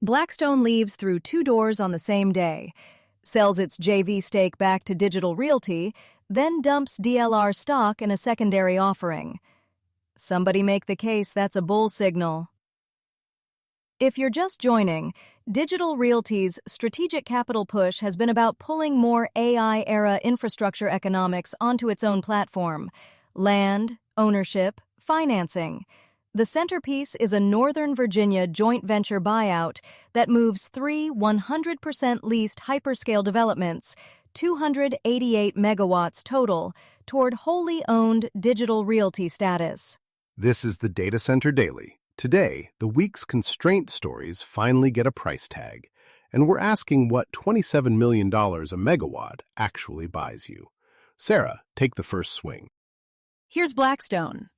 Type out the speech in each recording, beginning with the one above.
Blackstone leaves through two doors on the same day, sells its JV stake back to Digital Realty, then dumps DLR stock in a secondary offering. Somebody make the case that's a bull signal. If you're just joining, Digital Realty's strategic capital push has been about pulling more AI-era infrastructure economics onto its own platform: land, ownership, financing. The centerpiece is a Northern Virginia joint venture buyout that moves three 100% leased hyperscale developments, 288 megawatts total, toward wholly owned Digital Realty status. This is the Data Center Daily. Today, the week's constraint stories finally get a price tag, and we're asking what $27 million a megawatt actually buys you. Sarah, take the first swing. Here's Blackstone.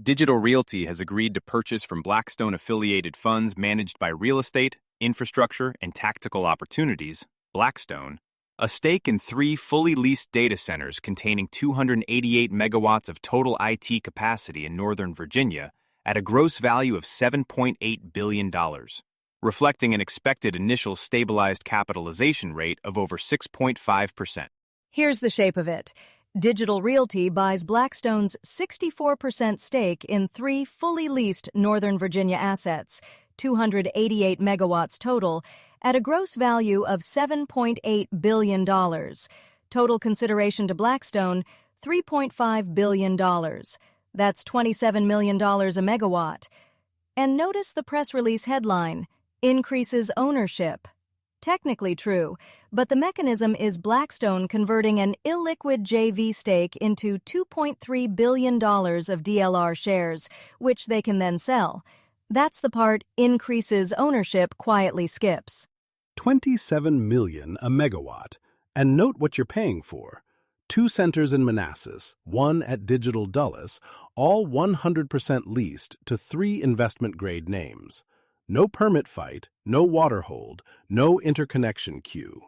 Digital Realty has agreed to purchase from Blackstone-affiliated funds managed by Real Estate, Infrastructure, and Tactical Opportunities, Blackstone, a stake in three fully leased data centers containing 288 megawatts of total IT capacity in Northern Virginia at a gross value of $7.8 billion, reflecting an expected initial stabilized capitalization rate of over 6.5%. Here's the shape of it. Digital Realty buys Blackstone's 64% stake in three fully leased Northern Virginia assets, 288 megawatts total, at a gross value of $7.8 billion. Total consideration to Blackstone, $3.5 billion. That's $27 million a megawatt. And notice the press release headline, increases ownership. Technically true, but the mechanism is Blackstone converting an illiquid JV stake into $2.3 billion of DLR shares, which they can then sell. That's the part increases ownership quietly skips. $27 million a megawatt. And note what you're paying for. Two centers in Manassas, one at Digital Dulles, all 100% leased to three investment-grade names. No permit fight, no water hold, no interconnection queue.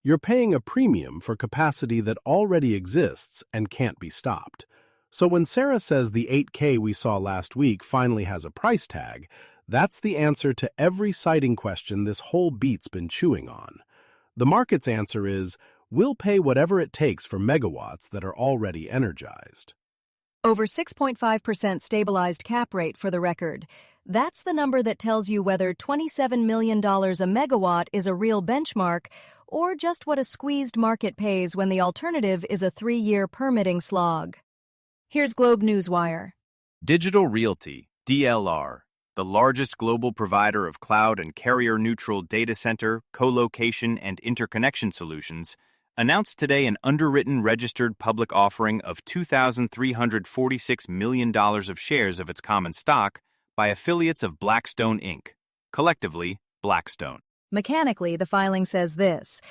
You're paying a premium for capacity that already exists and can't be stopped. So when Sarah says the 8K we saw last week finally has a price tag, that's the answer to every siting question this whole beat's been chewing on. The market's answer is, we'll pay whatever it takes for megawatts that are already energized. Over 6.5% stabilized cap rate for the record. That's the number that tells you whether $27 million a megawatt is a real benchmark or just what a squeezed market pays when the alternative is a 3-year permitting slog. Here's Globe Newswire. Digital Realty, DLR, the largest global provider of cloud and carrier-neutral data center, co-location, and interconnection solutions, announced today an underwritten registered public offering of $2,346 million of shares of its common stock by affiliates of Blackstone, Inc., collectively Blackstone. Mechanically, the filing says this: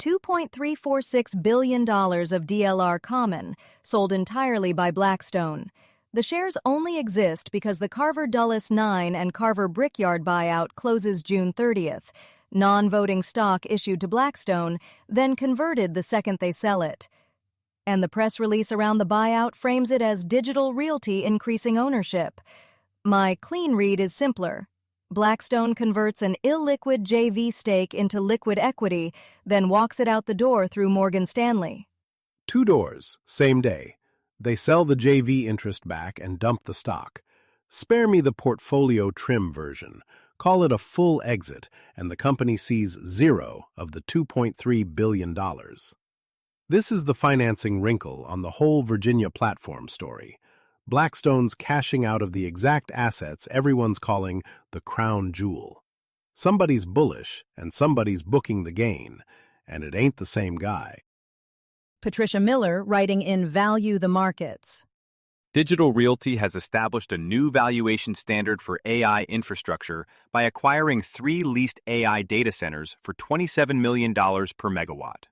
$2.346 billion of DLR common, sold entirely by Blackstone. The shares only exist because the Carver Dulles 9 and Carver Brickyard buyout closes June 30th. Non-voting stock issued to Blackstone, then converted the second they sell it. And the press release around the buyout frames it as Digital Realty increasing ownership. My clean read is simpler. Blackstone converts an illiquid JV stake into liquid equity, then walks it out the door through Morgan Stanley. Two doors, same day. They sell the JV interest back and dump the stock. Spare me the portfolio trim version. Call it a full exit, and the company sees zero of the $2.3 billion. This is the financing wrinkle on the whole Virginia platform story. Blackstone's cashing out of the exact assets everyone's calling the crown jewel. Somebody's bullish, and somebody's booking the gain, and it ain't the same guy. Patricia Miller writing in Value the Markets. Digital Realty has established a new valuation standard for AI infrastructure by acquiring three leased AI data centers for $27 million per megawatt.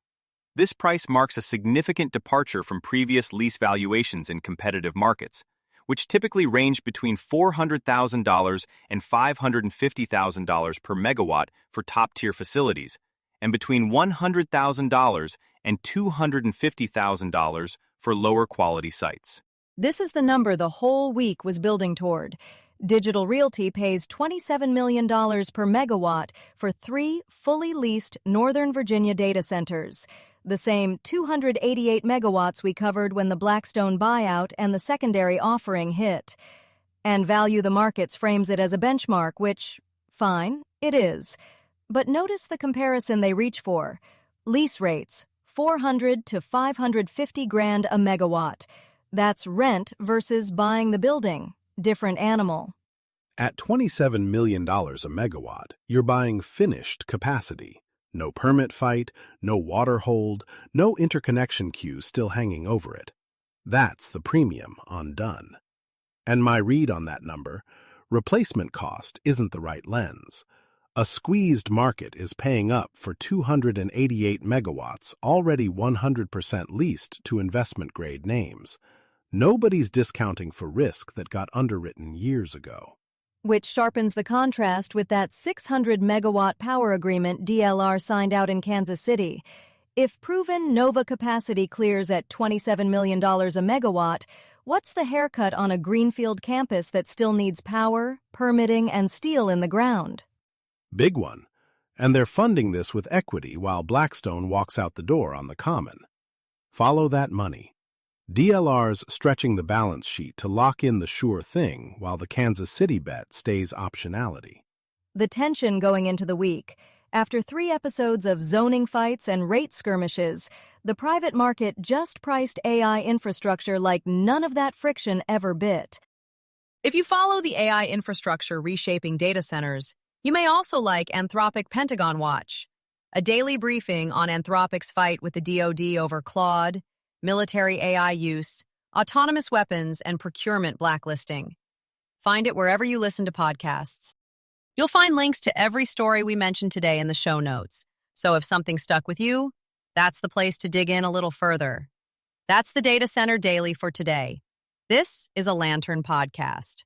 This price marks a significant departure from previous lease valuations in competitive markets, which typically range between $400,000 and $550,000 per megawatt for top-tier facilities, and between $100,000 and $250,000 for lower-quality sites. This is the number the whole week was building toward. Digital Realty pays $27 million per megawatt for 3 fully leased Northern Virginia data centers, the same 288 megawatts we covered when the Blackstone buyout and the secondary offering hit. And Value the Markets frames it as a benchmark, which, fine, it is. But notice the comparison they reach for. Lease rates, $400 to $550,000 a megawatt. That's rent versus buying the building. Different animal. At $27 million a megawatt, you're buying finished capacity. No permit fight, no water hold, no interconnection queue still hanging over it. That's the premium on done. And my read on that number, replacement cost isn't the right lens. A squeezed market is paying up for 288 megawatts already 100% leased to investment-grade names. Nobody's discounting for risk that got underwritten years ago. Which sharpens the contrast with that 600-megawatt power agreement DLR signed out in Kansas City. If proven Nova capacity clears at $27 million a megawatt, what's the haircut on a greenfield campus that still needs power, permitting, and steel in the ground? Big one. And they're funding this with equity while Blackstone walks out the door on the common. Follow that money. DLR's stretching the balance sheet to lock in the sure thing while the Kansas City bet stays optionality. The tension going into the week. After 3 episodes of zoning fights and rate skirmishes, the private market just priced AI infrastructure like none of that friction ever bit. If you follow the AI infrastructure reshaping data centers, you may also like Anthropic Pentagon Watch, a daily briefing on Anthropic's fight with the DoD over Claude, military AI use, autonomous weapons, and procurement blacklisting. Find it wherever you listen to podcasts. You'll find links to every story we mentioned today in the show notes, so if something stuck with you, that's the place to dig in a little further. That's the Data Center Daily for today. This is a Lantern podcast.